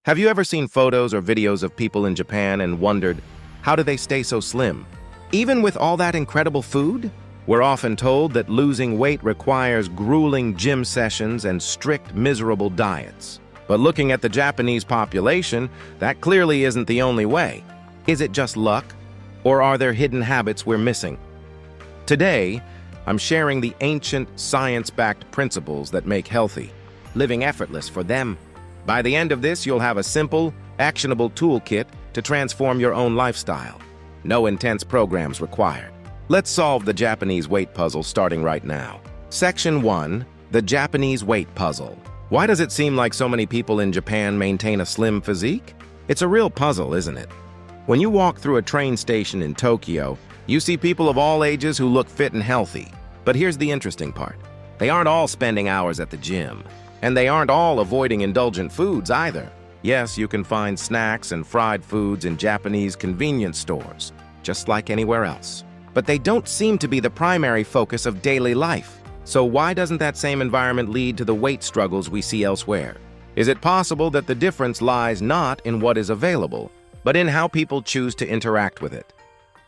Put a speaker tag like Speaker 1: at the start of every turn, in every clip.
Speaker 1: Have you ever seen photos or videos of people in Japan and wondered, how do they stay so slim? Even with all that incredible food? We're often told that losing weight requires grueling gym sessions and strict, miserable diets. But looking at the Japanese population, that clearly isn't the only way. Is it just luck? Or are there hidden habits we're missing? Today, I'm sharing the ancient, science-backed principles that make healthy, living effortless for them. By the end of this, you'll have a simple, actionable toolkit to transform your own lifestyle. No intense programs required. Let's solve the Japanese weight puzzle starting right now. Section 1. The Japanese weight puzzle. Why does it seem like so many people in Japan maintain a slim physique? It's a real puzzle, isn't it? When you walk through a train station in Tokyo, you see people of all ages who look fit and healthy. But here's the interesting part. They aren't all spending hours at the gym. And they aren't all avoiding indulgent foods either. Yes, you can find snacks and fried foods in Japanese convenience stores, just like anywhere else. But they don't seem to be the primary focus of daily life. So why doesn't that same environment lead to the weight struggles we see elsewhere? Is it possible that the difference lies not in what is available, but in how people choose to interact with it?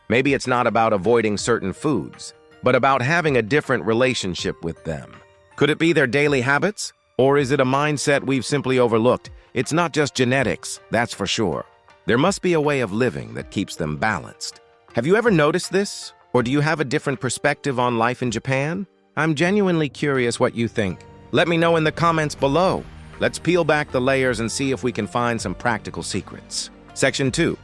Speaker 1: Maybe it's not about avoiding certain foods, but about having a different relationship with them. Could it be their daily habits? Or is it a mindset we've simply overlooked? It's not just genetics, that's for sure. There must be a way of living that keeps them balanced. Have you ever noticed this? Or do you have a different perspective on life in Japan? I'm genuinely curious what you think. Let me know in the comments below. Let's peel back the layers and see if we can find some practical secrets. Section 2.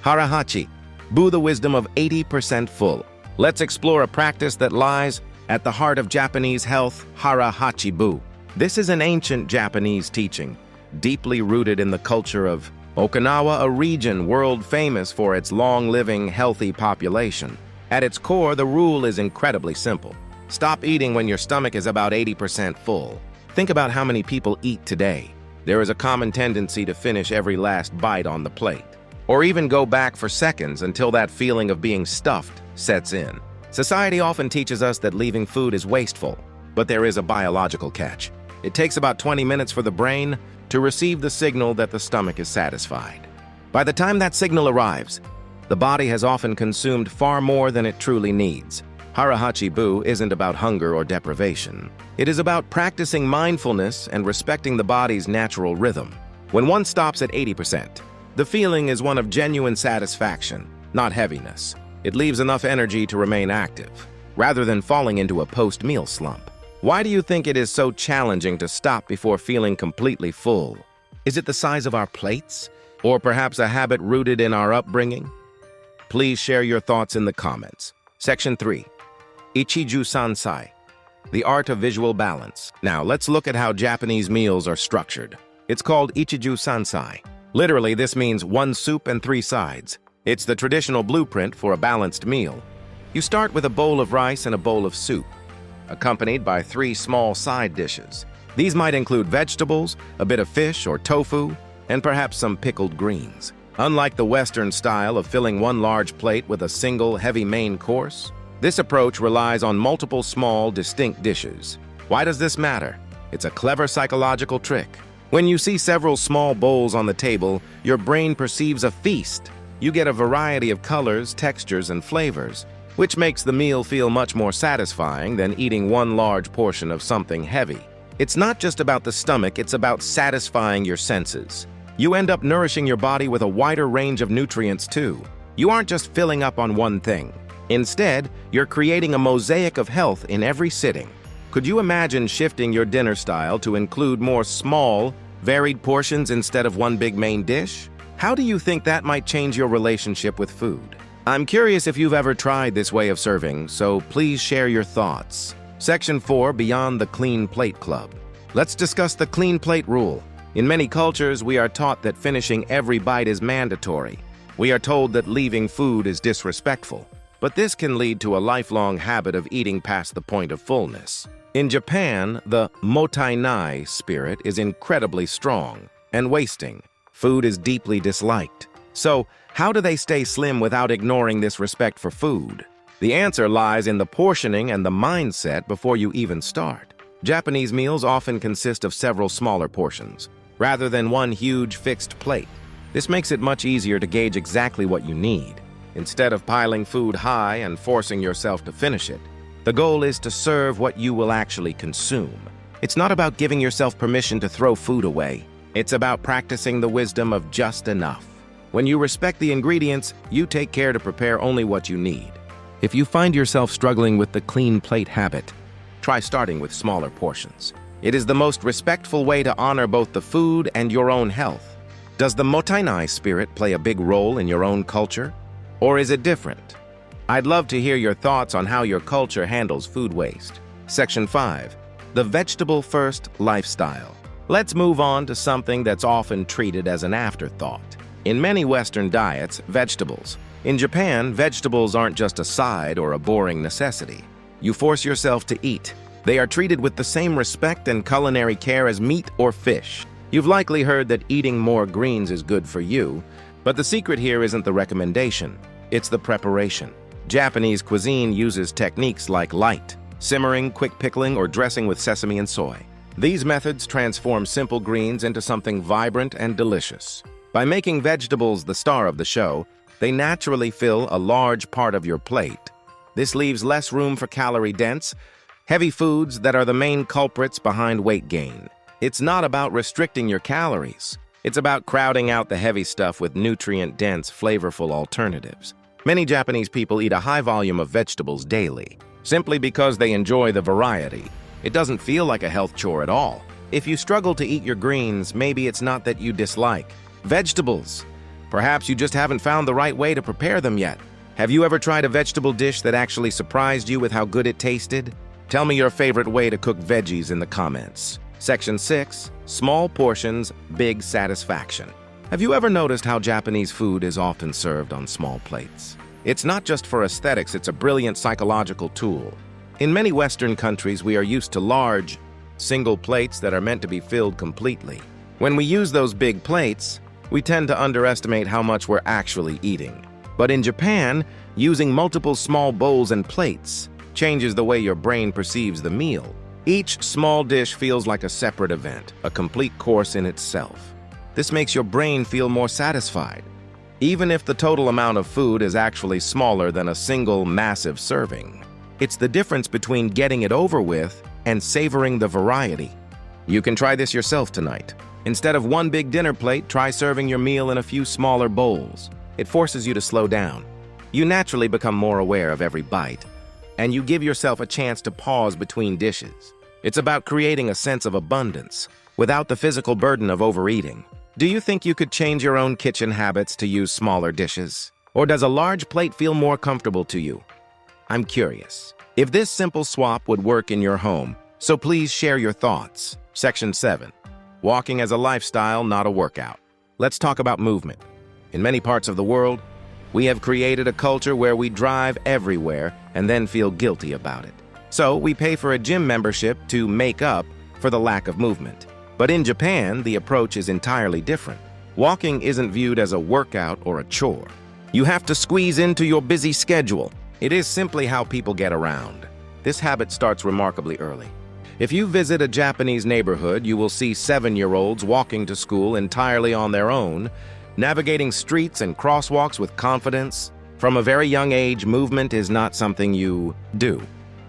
Speaker 1: Hara Hachi Bu, the wisdom of 80% full. Let's explore a practice that lies at the heart of Japanese health, Hara Hachi Bu. This is an ancient Japanese teaching, deeply rooted in the culture of Okinawa, a region world famous for its long-living, healthy population. At its core, the rule is incredibly simple. Stop eating when your stomach is about 80% full. Think about how many people eat today. There is a common tendency to finish every last bite on the plate, or even go back for seconds until that feeling of being stuffed sets in. Society often teaches us that leaving food is wasteful, but there is a biological catch. It takes about 20 minutes for the brain to receive the signal that the stomach is satisfied. By the time that signal arrives, the body has often consumed far more than it truly needs. Hara Hachi Bu isn't about hunger or deprivation. It is about practicing mindfulness and respecting the body's natural rhythm. When one stops at 80%, the feeling is one of genuine satisfaction, not heaviness. It leaves enough energy to remain active, rather than falling into a post-meal slump. Why do you think it is so challenging to stop before feeling completely full? Is it the size of our plates? Or perhaps a habit rooted in our upbringing? Please share your thoughts in the comments. Section 3. Ichiju Sansai, the art of visual balance. Now, let's look at how Japanese meals are structured. It's called Ichiju Sansai. Literally, this means one soup and 3 sides. It's the traditional blueprint for a balanced meal. You start with a bowl of rice and a bowl of soup, accompanied by 3 small side dishes. These might include vegetables, a bit of fish or tofu, and perhaps some pickled greens. Unlike the Western style of filling one large plate with a single heavy main course, this approach relies on multiple small, distinct dishes. Why does this matter? It's a clever psychological trick. When you see several small bowls on the table, your brain perceives a feast. You get a variety of colors, textures, and flavors, which makes the meal feel much more satisfying than eating one large portion of something heavy. It's not just about the stomach, it's about satisfying your senses. You end up nourishing your body with a wider range of nutrients too. You aren't just filling up on one thing. Instead, you're creating a mosaic of health in every sitting. Could you imagine shifting your dinner style to include more small, varied portions instead of one big main dish? How do you think that might change your relationship with food? I'm curious if you've ever tried this way of serving, so please share your thoughts. Section 4. Beyond the Clean Plate Club. Let's discuss the clean plate rule. In many cultures, we are taught that finishing every bite is mandatory. We are told that leaving food is disrespectful. But this can lead to a lifelong habit of eating past the point of fullness. In Japan, the mottainai spirit is incredibly strong, and wasting food is deeply disliked. So, how do they stay slim without ignoring this respect for food? The answer lies in the portioning and the mindset before you even start. Japanese meals often consist of several smaller portions. rather than one huge fixed plate. This makes it much easier to gauge exactly what you need. Instead of piling food high and forcing yourself to finish it, the goal is to serve what you will actually consume. It's not about giving yourself permission to throw food away. It's about practicing the wisdom of just enough. When you respect the ingredients, you take care to prepare only what you need. If you find yourself struggling with the clean plate habit, try starting with smaller portions. It is the most respectful way to honor both the food and your own health. Does the Motainai spirit play a big role in your own culture? Or is it different? I'd love to hear your thoughts on how your culture handles food waste. Section 5. The vegetable-first lifestyle. Let's move on to something that's often treated as an afterthought. In many Western diets, vegetables. In Japan, vegetables aren't just a side or a boring necessity. You force yourself to eat. They are treated with the same respect and culinary care as meat or fish. You've likely heard that eating more greens is good for you, but the secret here isn't the recommendation, it's the preparation. Japanese cuisine uses techniques like light, simmering, quick pickling, or dressing with sesame and soy. These methods transform simple greens into something vibrant and delicious. By making vegetables the star of the show, they naturally fill a large part of your plate. This leaves less room for calorie-dense, heavy foods that are the main culprits behind weight gain. It's not about restricting your calories. It's about crowding out the heavy stuff with nutrient-dense, flavorful alternatives. Many Japanese people eat a high volume of vegetables daily, simply because they enjoy the variety. It doesn't feel like a health chore at all. If you struggle to eat your greens, maybe it's not that you dislike vegetables. Perhaps you just haven't found the right way to prepare them yet. Have you ever tried a vegetable dish that actually surprised you with how good it tasted? Tell me your favorite way to cook veggies in the comments. Section 6. Small portions, big satisfaction. Have you ever noticed how Japanese food is often served on small plates? It's not just for aesthetics, it's a brilliant psychological tool. In many Western countries, we are used to large, single plates that are meant to be filled completely. When we use those big plates, we tend to underestimate how much we're actually eating. But in Japan, using multiple small bowls and plates changes the way your brain perceives the meal. Each small dish feels like a separate event, a complete course in itself. This makes your brain feel more satisfied, even if the total amount of food is actually smaller than a single massive serving. It's the difference between getting it over with and savoring the variety. You can try this yourself tonight. Instead of one big dinner plate, try serving your meal in a few smaller bowls. It forces you to slow down. You naturally become more aware of every bite, and you give yourself a chance to pause between dishes. It's about creating a sense of abundance without the physical burden of overeating. Do you think you could change your own kitchen habits to use smaller dishes? Or does a large plate feel more comfortable to you? I'm curious if this simple swap would work in your home, so please share your thoughts. Section 7. Walking as a lifestyle, not a workout. Let's talk about movement. In many parts of the world, we have created a culture where we drive everywhere and then feel guilty about it. So we pay for a gym membership to make up for the lack of movement. But in Japan, the approach is entirely different. Walking isn't viewed as a workout or a chore. You have to squeeze into your busy schedule. It is simply how people get around. This habit starts remarkably early. If you visit a Japanese neighborhood, you will see 7-year-olds walking to school entirely on their own, navigating streets and crosswalks with confidence. From a very young age, movement is not something you do.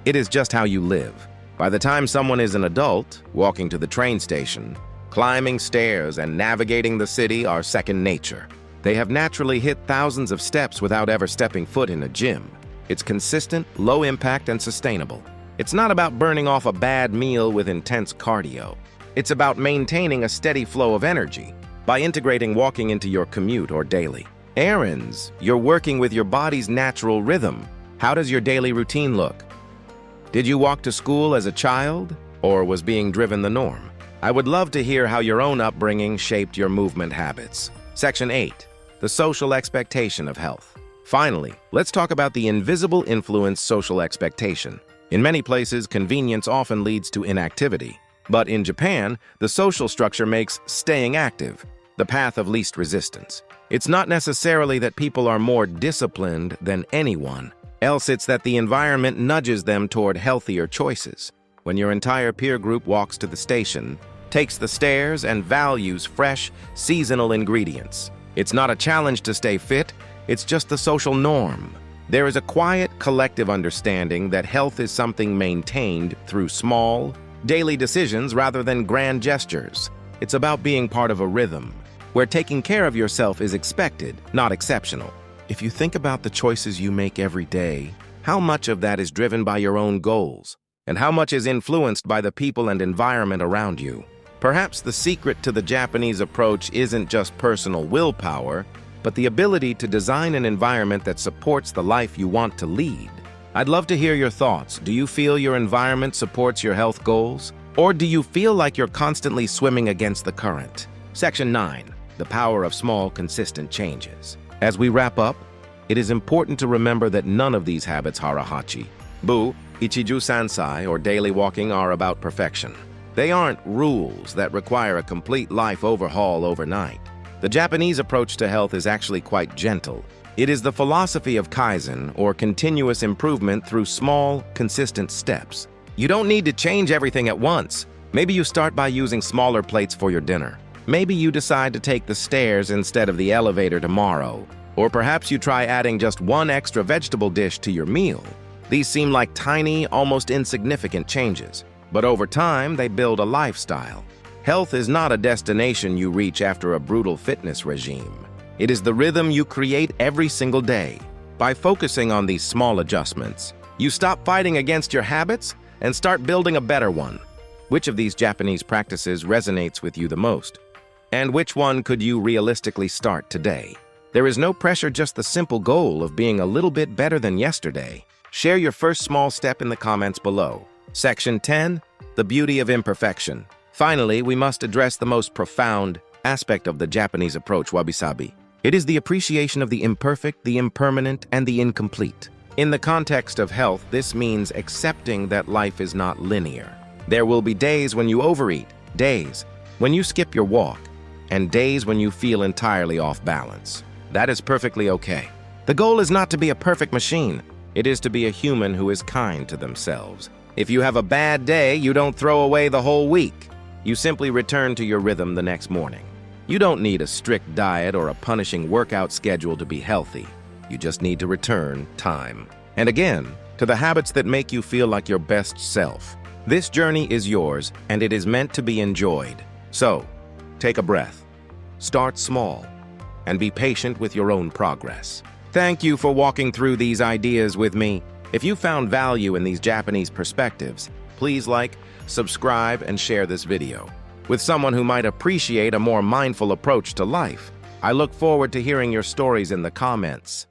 Speaker 1: It is just how you live. By the time someone is an adult, walking to the train station, climbing stairs, and navigating the city are second nature. They have naturally hit thousands of steps without ever stepping foot in a gym. It's consistent, low impact, and sustainable. It's not about burning off a bad meal with intense cardio. It's about maintaining a steady flow of energy by integrating walking into your commute or daily errands. You're working with your body's natural rhythm. How does your daily routine look? Did you walk to school as a child, or was being driven the norm? I would love to hear how your own upbringing shaped your movement habits. Section 8. The social expectation of health. Finally, let's talk about the invisible influence social expectation. In many places, convenience often leads to inactivity. But in Japan, the social structure makes staying active the path of least resistance. It's not necessarily that people are more disciplined than anyone else, it's that the environment nudges them toward healthier choices. When your entire peer group walks to the station, takes the stairs and values fresh, seasonal ingredients. It's not a challenge to stay fit, it's just the social norm. There is a quiet, collective understanding that health is something maintained through small, daily decisions rather than grand gestures. It's about being part of a rhythm, where taking care of yourself is expected, not exceptional. If you think about the choices you make every day, how much of that is driven by your own goals, and how much is influenced by the people and environment around you? Perhaps the secret to the Japanese approach isn't just personal willpower, but the ability to design an environment that supports the life you want to lead. I'd love to hear your thoughts. Do you feel your environment supports your health goals? Or do you feel like you're constantly swimming against the current? Section 9. The power of small, consistent changes. As we wrap up, it is important to remember that none of these habits, Hara Hachi Bu, Ichiju Sansai, or daily walking, are about perfection. They aren't rules that require a complete life overhaul overnight. The Japanese approach to health is actually quite gentle. It is the philosophy of Kaizen, or continuous improvement through small, consistent steps. You don't need to change everything at once. Maybe you start by using smaller plates for your dinner. Maybe you decide to take the stairs instead of the elevator tomorrow. Or perhaps you try adding just one extra vegetable dish to your meal. These seem like tiny, almost insignificant changes, but over time they build a lifestyle. Health is not a destination you reach after a brutal fitness regime. It is the rhythm you create every single day. By focusing on these small adjustments, you stop fighting against your habits and start building a better one. Which of these Japanese practices resonates with you the most? And which one could you realistically start today? There is no pressure, just the simple goal of being a little bit better than yesterday. Share your first small step in the comments below. Section 10. The beauty of imperfection. Finally, we must address the most profound aspect of the Japanese approach, Wabi-Sabi. It is the appreciation of the imperfect, the impermanent, and the incomplete. In the context of health, this means accepting that life is not linear. There will be days when you overeat, days when you skip your walk, and days when you feel entirely off balance. That is perfectly okay. The goal is not to be a perfect machine. It is to be a human who is kind to themselves. If you have a bad day, you don't throw away the whole week. You simply return to your rhythm the next morning. You don't need a strict diet or a punishing workout schedule to be healthy. You just need to return time and again to the habits that make you feel like your best self. This journey is yours, and it is meant to be enjoyed. So, take a breath, start small, and be patient with your own progress. Thank you for walking through these ideas with me. If you found value in these Japanese perspectives, please like, subscribe, and share this video with someone who might appreciate a more mindful approach to life. I look forward to hearing your stories in the comments.